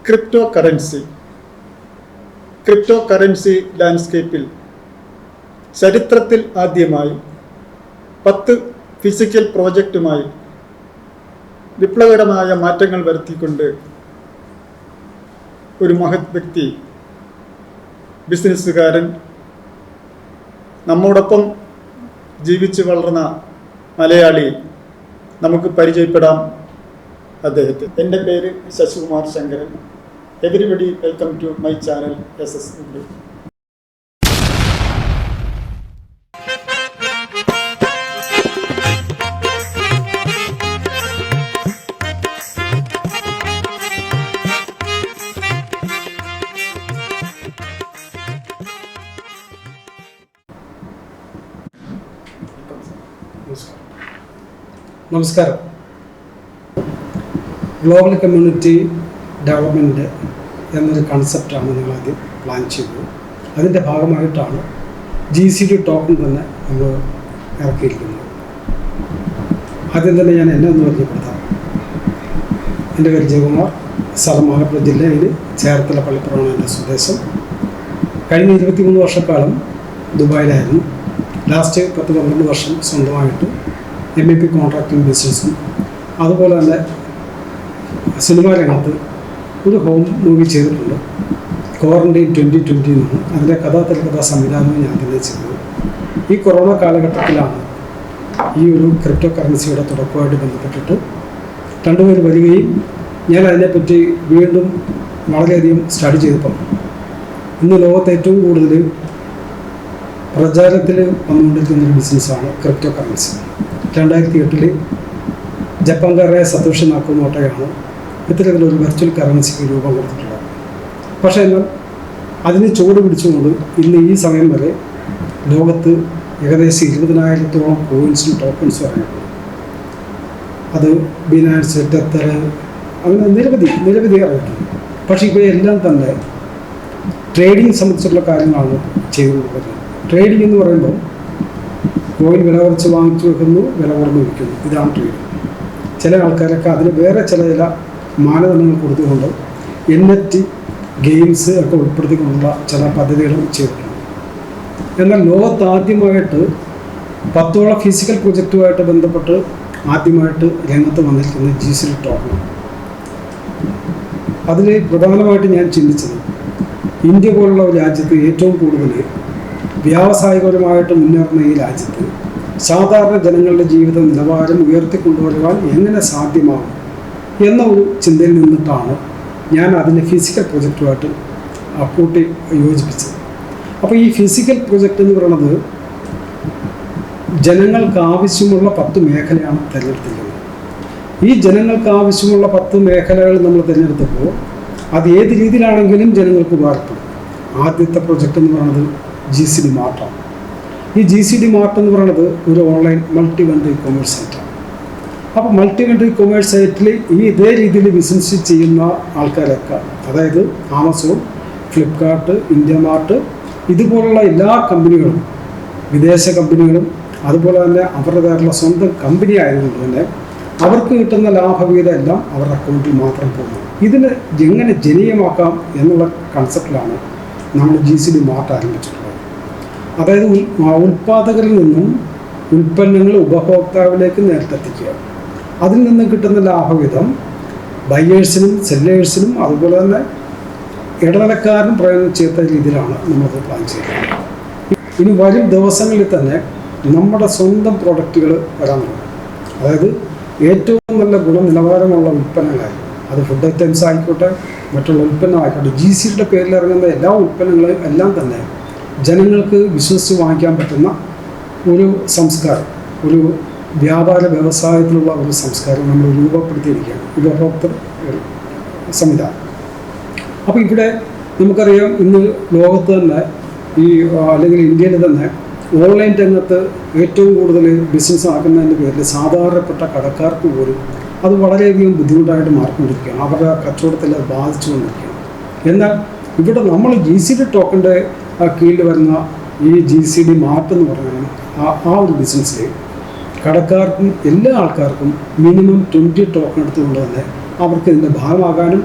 Crypto currency ലാൻഡ്സ്കേപ്പിൽ ചരിത്രത്തിൽ ആദ്യമായി 10 physical പ്രോജക്റ്റുമായി വിപ്ലവകരമായ മാറ്റങ്ങൾ വരുത്തിക്കൊണ്ട് ഒരു മഹത് വ്യക്തി, ബിസിനസ്സുകാരൻ, നമ്മോടൊപ്പം ജീവിച്ച് വളർന്ന മലയാളി, നമുക്ക് പരിചയപ്പെടാം അദ്ദേഹത്തെ. എൻ്റെ പേര് Sasikumar Sankaran. Everybody welcome to my channel SS India. നമസ്കാരം. ഗ്ലോബൽ കമ്മ്യൂണിറ്റി ഡെവലപ്മെൻറ്റ് എന്നൊരു കൺസെപ്റ്റാണ് ഞങ്ങളാദ്യം പ്ലാൻ ചെയ്തത്. അതിൻ്റെ ഭാഗമായിട്ടാണ് GCD ടോക്കൺ തന്നെ നമ്മൾ ഇറക്കിയിരിക്കുന്നത്. ആദ്യം തന്നെ ഞാൻ എന്നെ ഒന്ന് പരിചയപ്പെടുത്താം. എൻ്റെ പേര് ജയകുമാർ. സ്ഥലം ആലപ്പുഴ ജില്ലയിൽ ചേർത്തല പള്ളിപ്പുറമാണ് എൻ്റെ സ്വദേശം. കഴിഞ്ഞ 23 വർഷക്കാലം ദുബായിലായിരുന്നു. ലാസ്റ്റ് 10-12 വർഷം സ്വന്തമായിട്ട് MEP കോൺട്രാക്ടിങ് ബിസിനസ്സും അതുപോലെ തന്നെ സിനിമാ രംഗത്ത് ഒരു ഹോം മൂവി ചെയ്തിട്ടുണ്ട്. ക്വാറന്റൈൻ 2020 എന്നാണ് അതിൻ്റെ തിരക്കഥാ സംവിധാനവും ഞാൻ തന്നെ ചെയ്തത്. ഈ കൊറോണ കാലഘട്ടത്തിലാണ് ഈ ഒരു ക്രിപ്റ്റോ കറൻസിയുടെ തുടക്കമായിട്ട് ബന്ധപ്പെട്ടിട്ട് രണ്ടുപേർ വരികയും ഞാൻ അതിനെപ്പറ്റി വീണ്ടും വളരെയധികം സ്റ്റഡി ചെയ്തപ്പോൾ ഇന്ന് ലോകത്ത് ഏറ്റവും കൂടുതൽ പ്രചാരത്തിൽ വന്നുകൊണ്ടിരിക്കുന്നൊരു ബിസിനസ്സാണ് ക്രിപ്റ്റോ കറൻസി. 2008 ജപ്പാൻകാരായ സതോഷി നാക്കമോട്ടോയാണ് ഇത്തരത്തിലൊരു വെർച്വൽ കറൻസിക്ക് രൂപം കൊടുത്തിട്ടുള്ളത്. പക്ഷേ എന്നാൽ അതിന് ചുവട് പിടിച്ചുകൊണ്ട് ഇന്ന് ഈ സമയം വരെ ലോകത്ത് ഏകദേശം 20,000-ഓളം കോയിൻസും ടോക്കൺസും ഇറങ്ങിയിട്ടുണ്ട്. അത് ബിനാൻസ്, ടെത്തർ, അങ്ങനെ നിരവധി ഇറങ്ങിയിട്ടുണ്ട്. പക്ഷേ ഇവയെല്ലാം തന്നെ ട്രേഡിങ് സംബന്ധിച്ചുള്ള കാര്യങ്ങളാണ് ചെയ്തുകൊണ്ടിരിക്കുന്നത്. ട്രേഡിംഗ് എന്ന് പറയുമ്പോൾ കോയിൻ വില കുറച്ച് വാങ്ങിച്ചു വെക്കുന്നു, വില കുറഞ്ഞ് വിൽക്കുന്നു, ഇതാണ് ട്രേഡിംഗ്. ചില ആൾക്കാരൊക്കെ അതിന് വേറെ ചില മാനദണ്ഡങ്ങൾ കൊടുത്തുകൊണ്ട് NFT ഗെയിംസ് ഒക്കെ ഉൾപ്പെടുത്തിക്കൊണ്ടുള്ള ചില പദ്ധതികളും ചെയ്തിട്ടുണ്ട്. എന്നാൽ ലോകത്താദ്യമായിട്ട് 10ഓളം ഫിസിക്കൽ പ്രൊജക്റ്റുമായിട്ട് ബന്ധപ്പെട്ട് ആദ്യമായിട്ട് രംഗത്ത് വന്നിരിക്കുന്ന GCD ടോക്കൺ. അതിൽ പ്രധാനമായിട്ട് ഞാൻ ചിന്തിച്ചത് ഇന്ത്യ പോലുള്ള ഒരു രാജ്യത്ത് ഏറ്റവും കൂടുതൽ വ്യാവസായികപരമായിട്ട് മുന്നേറുന്ന ഈ രാജ്യത്ത് സാധാരണ ജനങ്ങളുടെ ജീവിത നിലവാരം ഉയർത്തിക്കൊണ്ടുവരുവാൻ എങ്ങനെ സാധ്യമാകും എന്ന ഒരു ചിന്തയിൽ നിന്നിട്ടാണ് ഞാൻ അതിനെ ഫിസിക്കൽ പ്രൊജക്റ്റുമായിട്ട് കൂട്ടി യോജിപ്പിച്ചത്. അപ്പോൾ ഈ ഫിസിക്കൽ പ്രൊജക്റ്റ് എന്ന് പറയുന്നത് ജനങ്ങൾക്ക് ആവശ്യമുള്ള 10 മേഖലയാണ് തിരഞ്ഞെടുത്തിരിക്കുന്നത്. ഈ ജനങ്ങൾക്ക് ആവശ്യമുള്ള 10 മേഖലകൾ നമ്മൾ തിരഞ്ഞെടുത്തപ്പോൾ അത് ഏത് രീതിയിലാണെങ്കിലും ജനങ്ങൾക്ക് ഉപകാരപ്പെടും. ആദ്യത്തെ പ്രൊജക്റ്റ് എന്ന് പറയുന്നത് GCD മാർട്ടാണ്. ഈ GCD മാർട്ട് എന്ന് പറയുന്നത് ഒരു ഓൺലൈൻ മൾട്ടി കൺട്രി കൊമേഴ്സ് സൈറ്റാണ്. അപ്പോൾ മൾട്ടി കൺട്രി കൊമേഴ്സ് സൈറ്റിൽ ഇതേ രീതിയിൽ ബിസിനസ് ചെയ്യുന്ന ആൾക്കാരൊക്കെ, അതായത് ആമസോൺ, ഫ്ലിപ്കാർട്ട്, ഇന്ത്യ മാർട്ട്, ഇതുപോലുള്ള എല്ലാ കമ്പനികളും, വിദേശ കമ്പനികളും അതുപോലെ തന്നെ അവരുടേതായിട്ടുള്ള സ്വന്തം കമ്പനി ആയതുകൊണ്ട് തന്നെ അവർക്ക് കിട്ടുന്ന ലാഭവിഹിതം എല്ലാം അവരുടെ അക്കൗണ്ടിൽ മാത്രം പോകുന്നു. ഇതിന് എങ്ങനെ ജനീയമാക്കാം എന്നുള്ള കൺസെപ്റ്റിലാണ് നമ്മൾ GCD മാർട്ട് ആരംഭിച്ചിട്ടുള്ളത്. അതായത് ഉൽപ്പാദകരിൽ നിന്നും ഉൽപ്പന്നങ്ങൾ ഉപഭോക്താവിലേക്ക് നേരിട്ടെത്തിക്കുക. അതിൽ നിന്നും കിട്ടുന്ന ലാഭവിധം ബയേഴ്സിനും സെല്ലേഴ്സിനും അതുപോലെ തന്നെ ഇടനിലക്കാരനും പ്രയോജനം ചെയ്യുന്ന രീതിയിലാണ് നമ്മളത് പ്ലാൻ ചെയ്യുന്നത്. ഇനി വരും ദിവസങ്ങളിൽ തന്നെ നമ്മുടെ സ്വന്തം പ്രോഡക്റ്റുകൾ വരാൻ തുടങ്ങും. അതായത് ഏറ്റവും നല്ല ഗുണനിലവാരമുള്ള ഉൽപ്പന്നങ്ങളായി, അത് ഫുഡ് ഐറ്റംസ് ആയിക്കോട്ടെ, മറ്റുള്ള ഉൽപ്പന്നമായിക്കോട്ടെ, GCD പേരിൽ ഇറങ്ങുന്ന എല്ലാ ഉൽപ്പന്നങ്ങളും എല്ലാം തന്നെ ജനങ്ങൾക്ക് വിശ്വസിച്ച് വാങ്ങിക്കാൻ പറ്റുന്ന ഒരു സംസ്കാരം, ഒരു വ്യാപാര വ്യവസായത്തിലുള്ള ഒരു സംസ്കാരം നമ്മൾ രൂപപ്പെടുത്തിയിരിക്കുകയാണ്, ഉപഭോക്തൃ സംവിധാനം. അപ്പോൾ ഇവിടെ നമുക്കറിയാം, ഇന്ന് ലോകത്ത് തന്നെ അല്ലെങ്കിൽ ഇന്ത്യയിൽ തന്നെ ഓൺലൈൻ രംഗത്ത് ഏറ്റവും കൂടുതൽ ബിസിനസ് ആക്കുന്നതിൻ്റെ പേരിൽ സാധാരണപ്പെട്ട കടക്കാർക്ക് പോലും അത് വളരെയധികം ബുദ്ധിമുട്ടായിട്ട് മാറിക്കൊണ്ടിരിക്കുകയാണ്. അവരുടെ കച്ചവടത്തിൽ അത് ബാധിച്ചുകൊണ്ടിരിക്കുകയാണ്. എന്നാൽ ഇവിടെ നമ്മൾ GCD ടോക്കൻ്റെ കീഴിൽ വരുന്ന ഈ GCD മാർട്ട് എന്ന് പറയുന്ന ആ ഒരു ബിസിനസ്സിൽ കടക്കാർക്കും എല്ലാ ആൾക്കാർക്കും മിനിമം 20 ടോക്കൺ എടുത്തുകൊണ്ട് തന്നെ അവർക്ക് ഇതിൻ്റെ ഭാഗമാകാനും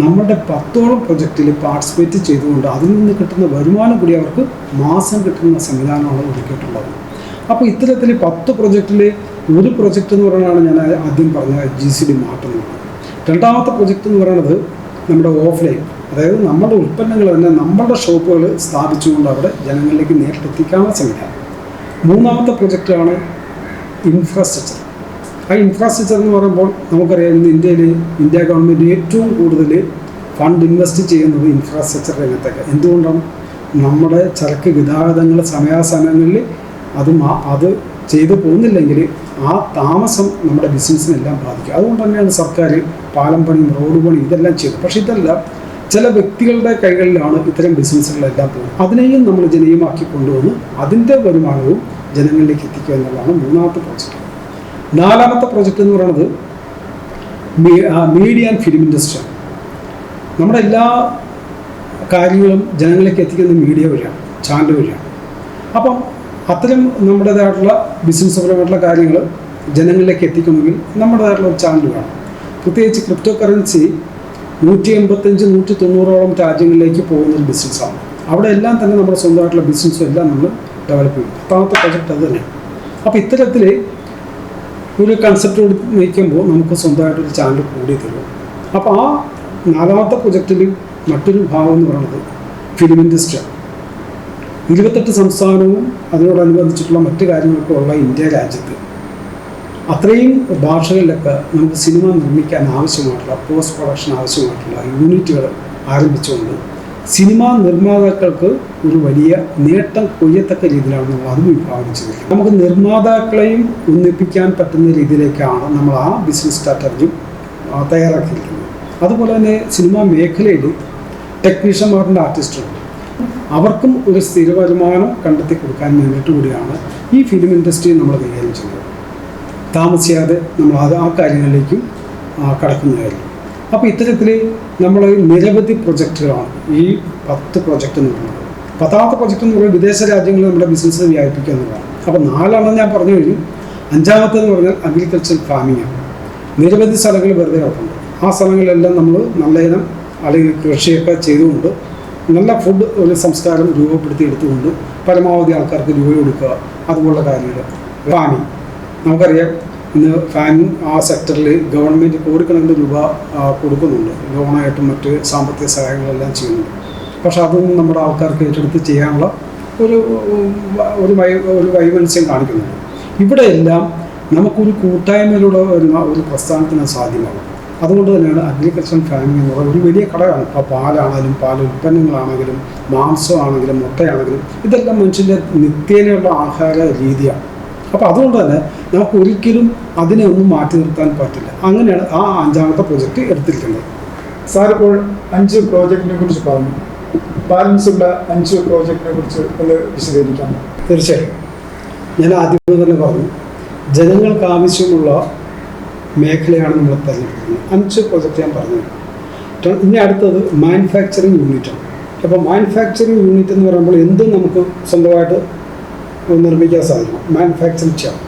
നമ്മുടെ 10ഓളം പ്രൊജക്റ്റിൽ പാർട്ടിസിപ്പേറ്റ് ചെയ്തുകൊണ്ട് അതിൽ നിന്ന് കിട്ടുന്ന വരുമാനം കൂടി അവർക്ക് മാസം കിട്ടുന്ന സംവിധാനമാണ് ഒരുക്കിയിട്ടുള്ളത്. അപ്പോൾ ഇത്തരത്തിൽ 10 പ്രൊജക്റ്റിൽ ഒരു പ്രൊജക്റ്റ് എന്ന് പറയുന്നതാണ് ഞാൻ ആദ്യം പറഞ്ഞ GCD മാർട്ട് എന്ന് പറയുന്നത്. രണ്ടാമത്തെ പ്രൊജക്റ്റ് എന്ന് പറയുന്നത് നമ്മുടെ ഓഫ്ലൈൻ, അതായത് നമ്മുടെ ഉൽപ്പന്നങ്ങൾ തന്നെ നമ്മളുടെ ഷോപ്പുകൾ സ്ഥാപിച്ചുകൊണ്ട് അവിടെ ജനങ്ങളിലേക്ക് നേരിട്ടെത്തിക്കാനുള്ള സംവിധാനം. മൂന്നാമത്തെ പ്രൊജക്റ്റാണ് ഇൻഫ്രാസ്ട്രക്ചർ. ആ ഇൻഫ്രാസ്ട്രക്ചർ എന്ന് പറയുമ്പോൾ നമുക്കറിയാം ഇന്ന് ഇന്ത്യ ഗവൺമെൻറ് ഏറ്റവും കൂടുതൽ ഫണ്ട് ഇൻവെസ്റ്റ് ചെയ്യുന്നത് ഇൻഫ്രാസ്ട്രക്ചർ രംഗത്തൊക്കെ. എന്തുകൊണ്ടാണ്? നമ്മുടെ ചരക്ക് ഗതാഗതങ്ങൾ സമയാസമയങ്ങളിൽ അത് ചെയ്തു പോകുന്നില്ലെങ്കിൽ ആ താമസം നമ്മുടെ ബിസിനസ്സിനെല്ലാം ബാധിക്കും. അതുകൊണ്ട് തന്നെയാണ് സർക്കാർ പാലം പണിയും റോഡ് പണിയും ഇതെല്ലാം ചെയ്തത്. പക്ഷേ ഇതെല്ലാം ചില വ്യക്തികളുടെ കൈകളിലാണ് ഇത്തരം ബിസിനസ്സുകളെല്ലാം പോകുന്നത്. അതിനെയും നമ്മൾ ജനീയമാക്കി കൊണ്ടുവന്ന് അതിൻ്റെ വരുമാനവും ജനങ്ങളിലേക്ക് എത്തിക്കുക എന്നുള്ളതാണ് മൂന്നാമത്തെ പ്രോജക്റ്റ്. നാലാമത്തെ പ്രോജക്റ്റ് എന്ന് പറയുന്നത് മീഡിയ ആൻഡ് ഫിലിം ഇൻഡസ്ട്രിയാണ്. നമ്മുടെ എല്ലാ കാര്യങ്ങളും ജനങ്ങളിലേക്ക് എത്തിക്കുന്ന മീഡിയ വഴിയാണ്, ചാനൽ വഴിയാണ്. അപ്പം അത്തരം നമ്മുടേതായിട്ടുള്ള ബിസിനസ്സുപരമായിട്ടുള്ള കാര്യങ്ങൾ ജനങ്ങളിലേക്ക് എത്തിക്കണമെങ്കിൽ നമ്മുടേതായിട്ടുള്ള ഒരു ചാനൽ വേണം. പ്രത്യേകിച്ച് ക്രിപ്റ്റോ കറൻസി 185-190ഓളം രാജ്യങ്ങളിലേക്ക് പോകുന്നൊരു ബിസിനസ്സാണ്. അവിടെ എല്ലാം തന്നെ നമ്മുടെ സ്വന്തമായിട്ടുള്ള ബിസിനസ്സും എല്ലാം നമ്മൾ ഡെവലപ്പ് ചെയ്യും. 10ാമത്തെ പ്രൊജക്റ്റ് അത് തന്നെയാണ്. അപ്പോൾ ഇത്തരത്തിൽ ഒരു കൺസെപ്റ്റ് നയിക്കുമ്പോൾ നമുക്ക് സ്വന്തമായിട്ടൊരു ചാനൽ കൂടി തരും. അപ്പോൾ ആ 4ാമത്തെ പ്രൊജക്റ്റിൽ മറ്റൊരു ഭാഗം എന്ന് പറയുന്നത് ഫിലിം ഇൻഡസ്ട്രിയാണ്. 28 സംസ്ഥാനവും അതിനോടനുബന്ധിച്ചിട്ടുള്ള മറ്റു കാര്യങ്ങളൊക്കെ ഉള്ള ഇന്ത്യ രാജ്യത്ത് അത്രയും ഭാഷകളിലൊക്കെ നമുക്ക് സിനിമ നിർമ്മിക്കാൻ ആവശ്യമായിട്ടുള്ള പോസ്റ്റ് പ്രൊഡക്ഷൻ ആവശ്യമായിട്ടുള്ള യൂണിറ്റുകൾ ആരംഭിച്ചുകൊണ്ട് സിനിമാ നിർമ്മാതാക്കൾക്ക് ഒരു വലിയ നേട്ടം കൊയ്യത്തക്ക രീതിയിലാണ് നമ്മൾ അതും വിഭാവനം ചെയ്തിരിക്കുന്നത്. നമുക്ക് നിർമ്മാതാക്കളെയും ഒന്നിപ്പിക്കാൻ പറ്റുന്ന രീതിയിലേക്കാണ് നമ്മൾ ആ ബിസിനസ് സ്ട്രാറ്റജി തയ്യാറാക്കിയിരിക്കുന്നത്. അതുപോലെ തന്നെ സിനിമാ മേഖലയിൽ ടെക്നീഷ്യന്മാരുടെ ആർട്ടിസ്റ്റുണ്ട്, അവർക്കും ഒരു സ്ഥിര വരുമാനം കണ്ടെത്തി കൊടുക്കാൻ വേണ്ടിയിട്ട് കൂടിയാണ് ഈ ഫിലിം ഇൻഡസ്ട്രി നമ്മൾ കൈകാര്യം ചെയ്യുന്നത്. താമസിയാതെ നമ്മൾ ആ കാര്യങ്ങളിലേക്കും കടക്കുന്നതായിരിക്കും. അപ്പോൾ ഇത്തരത്തിൽ നമ്മൾ നിരവധി പ്രൊജക്റ്റുകളാണ് ഈ 10 പ്രൊജക്റ്റ് എന്ന് പറയുന്നത്. 10ാമത്തെ പ്രൊജക്റ്റ് എന്ന് പറയുന്നത് വിദേശ രാജ്യങ്ങളിൽ നമ്മുടെ ബിസിനസ് വ്യാപിപ്പിക്കുക എന്നുള്ളതാണ്. അപ്പോൾ 4 ഞാൻ പറഞ്ഞു കഴിഞ്ഞു. 5ാമത്തെന്ന് പറഞ്ഞാൽ അഗ്രികൾച്ചർ ഫാമിംഗ് ആണ്. നിരവധി സ്ഥലങ്ങൾ വെറുതെ കിടപ്പുണ്ട്. ആ സ്ഥലങ്ങളിലെല്ലാം നമ്മൾ നല്ല ഇനം അല്ലെങ്കിൽ കൃഷിയൊക്കെ ചെയ്തുകൊണ്ട് നല്ല ഫുഡ് ഒരു സംസ്കാരം രൂപപ്പെടുത്തിയെടുത്തുകൊണ്ട് പരമാവധി ആൾക്കാർക്ക് രൂപ കൊടുക്കുക, അതുപോലുള്ള കാര്യങ്ങൾ. ഫാമിംഗ് നമുക്കറിയാം, ഇന്ന് ഫാമിംഗ് ആ സെക്ടറിൽ ഗവൺമെൻറ് കോടിക്കണക്കിന് രൂപ കൊടുക്കുന്നുണ്ട്, ലോണായിട്ടും മറ്റ് സാമ്പത്തിക സഹായങ്ങളെല്ലാം ചെയ്യുന്നുണ്ട്. പക്ഷെ അതൊന്നും നമ്മുടെ ആൾക്കാർക്ക് ഏറ്റെടുത്ത് ചെയ്യാനുള്ള ഒരു വൈമനസ്യം കാണിക്കുന്നുണ്ട്. ഇവിടെയെല്ലാം നമുക്കൊരു കൂട്ടായ്മയിലൂടെ വരുന്ന ഒരു പ്രസ്ഥാനത്തിന് സാധ്യമാകും. അതുകൊണ്ട് തന്നെയാണ് അഗ്രികൾച്ചർ ഫാമിംഗ് എന്ന് പറയുന്നത് ഒരു വലിയ ഘടകമാണ്. ഇപ്പോൾ പാലാണെങ്കിലും പാൽ ഉൽപ്പന്നങ്ങളാണെങ്കിലും മാംസമാണെങ്കിലും മുട്ടയാണെങ്കിലും ഇതെല്ലാം മനുഷ്യൻ്റെ നിത്യേനയുള്ള ആഹാര രീതിയാണ്. അപ്പോൾ അതുകൊണ്ട് തന്നെ നമുക്ക് ഒരിക്കലും അതിനെ ഒന്നും മാറ്റി നിർത്താൻ പറ്റില്ല. അങ്ങനെയാണ് ആ 5ാമത്തെ പ്രോജക്റ്റ് എടുത്തിരിക്കുന്നത്. സാർ ഇപ്പോൾ 5 പ്രോജക്റ്റിനെ കുറിച്ച് പറഞ്ഞു. ബാലൻസ് ഉള്ള 5 പ്രോജക്റ്റിനെ കുറിച്ച് ഒന്ന് വിശദീകരിക്കാം. തീർച്ചയായും ഞാൻ ആദ്യമേ തന്നെ പറഞ്ഞു, ജനങ്ങൾക്ക് ആവശ്യമുള്ള മേഖലയാണ് നമ്മൾ തിരഞ്ഞെടുക്കുന്നത്. 5 പ്രോജക്റ്റ് ഞാൻ പറഞ്ഞു. ഇനി അടുത്തത് മാനുഫാക്ചറിങ് യൂണിറ്റാണ്. അപ്പോൾ മാനുഫാക്ചറിങ് യൂണിറ്റ് എന്ന് പറയുമ്പോൾ എന്തും നമുക്ക് സ്വന്തമായിട്ട് നിർമ്മിക്കാൻ സാധിക്കും. മാനുഫാക്ചറിങ് ചെയ്യാം.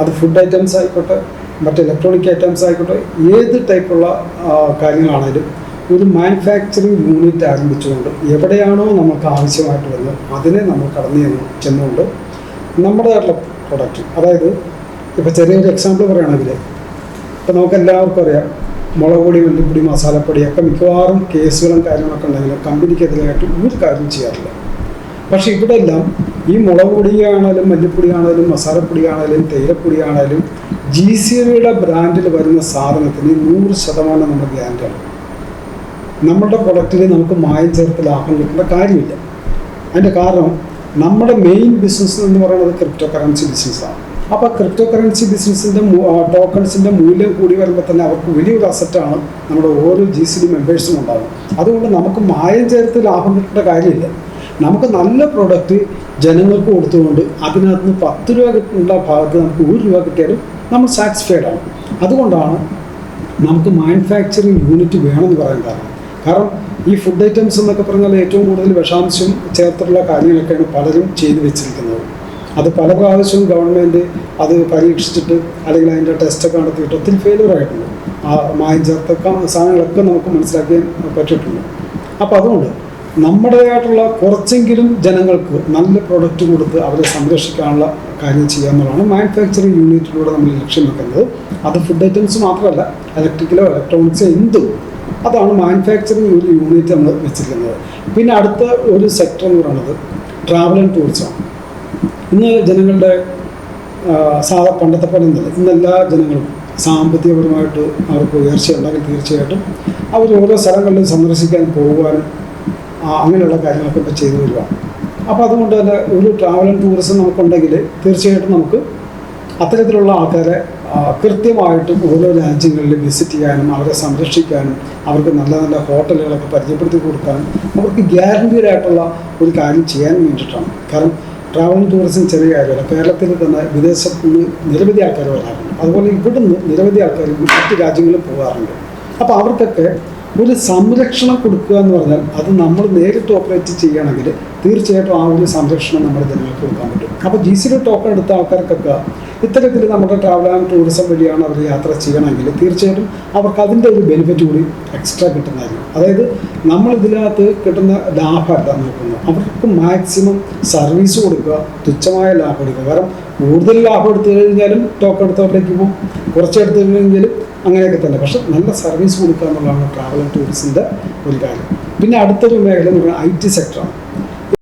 അത് ഫുഡ് ഐറ്റംസ് ആയിക്കോട്ടെ, മറ്റ് ഇലക്ട്രോണിക് ഐറ്റംസ് ആയിക്കോട്ടെ, ഏത് ടൈപ്പുള്ള കാര്യങ്ങളാണേലും ഒരു മാനുഫാക്ചറിങ് യൂണിറ്റ് ആരംഭിച്ചുകൊണ്ട് എവിടെയാണോ നമുക്ക് ആവശ്യമായിട്ട് വരുന്നത് അതിനെ നമ്മൾ കടന്നു ചെന്നുകൊണ്ട് നമ്മുടേതായിട്ടുള്ള പ്രൊഡക്റ്റ്, അതായത് ഇപ്പോൾ ചെറിയൊരു എക്സാമ്പിൾ പറയുകയാണെങ്കിൽ ഇപ്പോൾ നമുക്കെല്ലാവർക്കും അറിയാം, മുളക് പൊടി, മല്ലിപ്പൊടി, മസാലപ്പൊടിയൊക്കെ മിക്കവാറും കേസുകളും കാര്യങ്ങളൊക്കെ ഉണ്ടെങ്കിലും കമ്പനിക്കെതിരായിട്ട് ഒരു കാര്യം ചെയ്യാറില്ല. പക്ഷേ ഇവിടെ എല്ലാം ഈ മുളക് പൊടിയാണേലും മല്ലിപ്പൊടിയാണേലും മസാലപ്പൊടിയാണേലും തേയിലപ്പൊടിയാണേലും GCBയുടെ ബ്രാൻഡിൽ വരുന്ന സാധനത്തിന് 100% നമ്മുടെ ഗ്യാരണ്ടിയാണ്. നമ്മുടെ പ്രൊഡക്റ്റിൽ നമുക്ക് മായം ചേർത്ത് ലാഭം കിട്ടേണ്ട കാര്യമില്ല. അതിൻ്റെ കാരണം നമ്മുടെ മെയിൻ ബിസിനസ് എന്ന് പറയുന്നത് ക്രിപ്റ്റോ കറൻസി ബിസിനസ്സാണ്. അപ്പോൾ ക്രിപ്റ്റോ കറൻസി ബിസിനസ്സിൻ്റെ ടോക്കൺസിൻ്റെ മൂല്യം കൂടി വരുമ്പോൾ തന്നെ അവർക്ക് വലിയൊരു അസറ്റാണ് നമ്മുടെ ഓരോ GCD മെമ്പേഴ്സിനും ഉണ്ടാകും. അതുകൊണ്ട് നമുക്ക് മായം ചേർത്ത് ലാഭം കിട്ടേണ്ട കാര്യമില്ല. നമുക്ക് നല്ല പ്രൊഡക്റ്റ് ജനങ്ങൾക്ക് കൊടുത്തുകൊണ്ട് അതിനകത്ത് നിന്ന് 10 രൂപ കിട്ടുന്ന ഭാഗത്ത് നമുക്ക് 1 രൂപ കിട്ടിയാലും നമ്മൾ സാറ്റിസ്ഫൈഡ് ആണ്. അതുകൊണ്ടാണ് നമുക്ക് മാനുഫാക്ചറിങ് യൂണിറ്റ് വേണമെന്ന് പറയാൻ കാരണം ഈ ഫുഡ് ഐറ്റംസ് എന്നൊക്കെ പറഞ്ഞാൽ ഏറ്റവും കൂടുതൽ വിഷാംശം ചേർത്തുള്ള കാര്യങ്ങളൊക്കെയാണ് പലരും ചെയ്തു വെച്ചിരിക്കുന്നത്. അത് പല പ്രാവശ്യവും ഗവൺമെൻറ് അത് പരീക്ഷിച്ചിട്ട് അല്ലെങ്കിൽ അതിൻ്റെ ടെസ്റ്റൊക്കെ നടത്തിയിട്ട് ഒത്തിരി ഫെയിലിയർ ആയിട്ടുണ്ട്. ആ മായം ചേർത്ത സാധനങ്ങളൊക്കെ നമുക്ക് മനസ്സിലാക്കാൻ പറ്റിയിട്ടുണ്ട്. അപ്പോൾ അതുകൊണ്ട് നമ്മുടേതായിട്ടുള്ള കുറച്ചെങ്കിലും ജനങ്ങൾക്ക് നല്ല പ്രൊഡക്റ്റ് കൊടുത്ത് അവരെ സംരക്ഷിക്കാനുള്ള കാര്യം ചെയ്യാമെന്നുള്ളതാണ് മാനുഫാക്ചറിങ് യൂണിറ്റിലൂടെ നമ്മൾ ലക്ഷ്യം വെക്കുന്നത്. അത് ഫുഡ് ഐറ്റംസ് മാത്രമല്ല, ഇലക്ട്രിക്കലോ ഇലക്ട്രോണിക്സോ എന്തും, അതാണ് മാനുഫാക്ചറിങ് ഒരു യൂണിറ്റ് നമ്മൾ വെച്ചിരിക്കുന്നത്. പിന്നെ അടുത്ത ഒരു സെക്ടർ എന്ന് പറയുന്നത് ട്രാവൽ ആൻഡ് ടൂറിസം. ഇന്ന് ജനങ്ങളുടെ പണ്ടത്തെ പോലെ ഒന്നുമില്ല. ഇന്നെല്ലാ ജനങ്ങളും സാമ്പത്തികപരമായിട്ട് അവർക്ക് ഉയർച്ചയുണ്ടെങ്കിൽ തീർച്ചയായിട്ടും അവർ ഓരോ സ്ഥലങ്ങളിലും സന്ദർശിക്കാൻ പോകുവാനും അങ്ങനെയുള്ള കാര്യങ്ങളൊക്കെ ഇപ്പോൾ ചെയ്തു വരികയാണ്. അപ്പോൾ അതുകൊണ്ട് തന്നെ ഒരു ട്രാവൽ ആൻഡ് ടൂറിസം നമുക്കുണ്ടെങ്കിൽ തീർച്ചയായിട്ടും നമുക്ക് അത്തരത്തിലുള്ള ആൾക്കാരെ കൃത്യമായിട്ടും ഓരോ രാജ്യങ്ങളിൽ വിസിറ്റ് ചെയ്യാനും അവരെ സംരക്ഷിക്കാനും അവർക്ക് നല്ല നല്ല ഹോട്ടലുകളൊക്കെ പരിചയപ്പെടുത്തി കൊടുക്കാനും അവർക്ക് ഗ്യാരണ്ടീഡ് ആയിട്ടുള്ള ഒരു കാര്യം ചെയ്യാൻ വേണ്ടിയിട്ടാണ്. കാരണം ട്രാവൽ ആൻഡ് ടൂറിസം ചെറിയ കാര്യമല്ല. കേരളത്തിൽ തന്നെ വിദേശത്ത് നിന്ന് നിരവധി ആൾക്കാർ വരാറുണ്ട്. അതുപോലെ ഇവിടുന്ന് നിരവധി ആൾക്കാർ മറ്റ് രാജ്യങ്ങളിൽ പോകാറുണ്ട്. അപ്പോൾ അവർക്കൊക്കെ ഒരു സംരക്ഷണം കൊടുക്കുക എന്ന് പറഞ്ഞാൽ അത് നമ്മൾ നേരിട്ട് ഓപ്പറേറ്റ് ചെയ്യുകയാണെങ്കിൽ തീർച്ചയായിട്ടും ആ ഒരു സംരക്ഷണം നമ്മുടെ ജനങ്ങൾക്ക് കൊടുക്കാൻ പറ്റും. അപ്പോൾ GCD ടോക്കൺ എടുത്ത ആൾക്കാർക്കൊക്കെ ഇത്തരത്തിൽ നമ്മുടെ ട്രാവൽ ആൻഡ് ടൂറിസം വഴിയാണ് അവർ യാത്ര ചെയ്യണമെങ്കിൽ തീർച്ചയായിട്ടും അവർക്ക് അതിൻ്റെ ഒരു ബെനിഫിറ്റ് കൂടി എക്സ്ട്രാ കിട്ടുന്നതായിരിക്കും. അതായത് നമ്മൾ ഇതിനകത്ത് കിട്ടുന്ന ലാഭമല്ല നോക്കുന്നത്, അവർക്ക് മാക്സിമം സർവീസ് കൊടുക്കുക, തുച്ഛമായ ലാഭം എടുക്കുക. കാരണം കൂടുതൽ ലാഭം എടുത്തു കഴിഞ്ഞാലും ടോക്കൺ എടുത്തവരിലേക്ക് പോകും, കുറച്ചെടുത്തു കഴിഞ്ഞെങ്കിലും അങ്ങനെയൊക്കെ തന്നെ. പക്ഷെ നല്ല സർവീസ് കൊടുക്കുക എന്നുള്ളതാണ് ട്രാവൽ ആൻഡ് ടൂറിസത്തിൻ്റെ ഒരു കാര്യം. പിന്നെ അടുത്തൊരു മേഖല എന്ന് പറയുന്നത് IT സെക്ടറാണ്.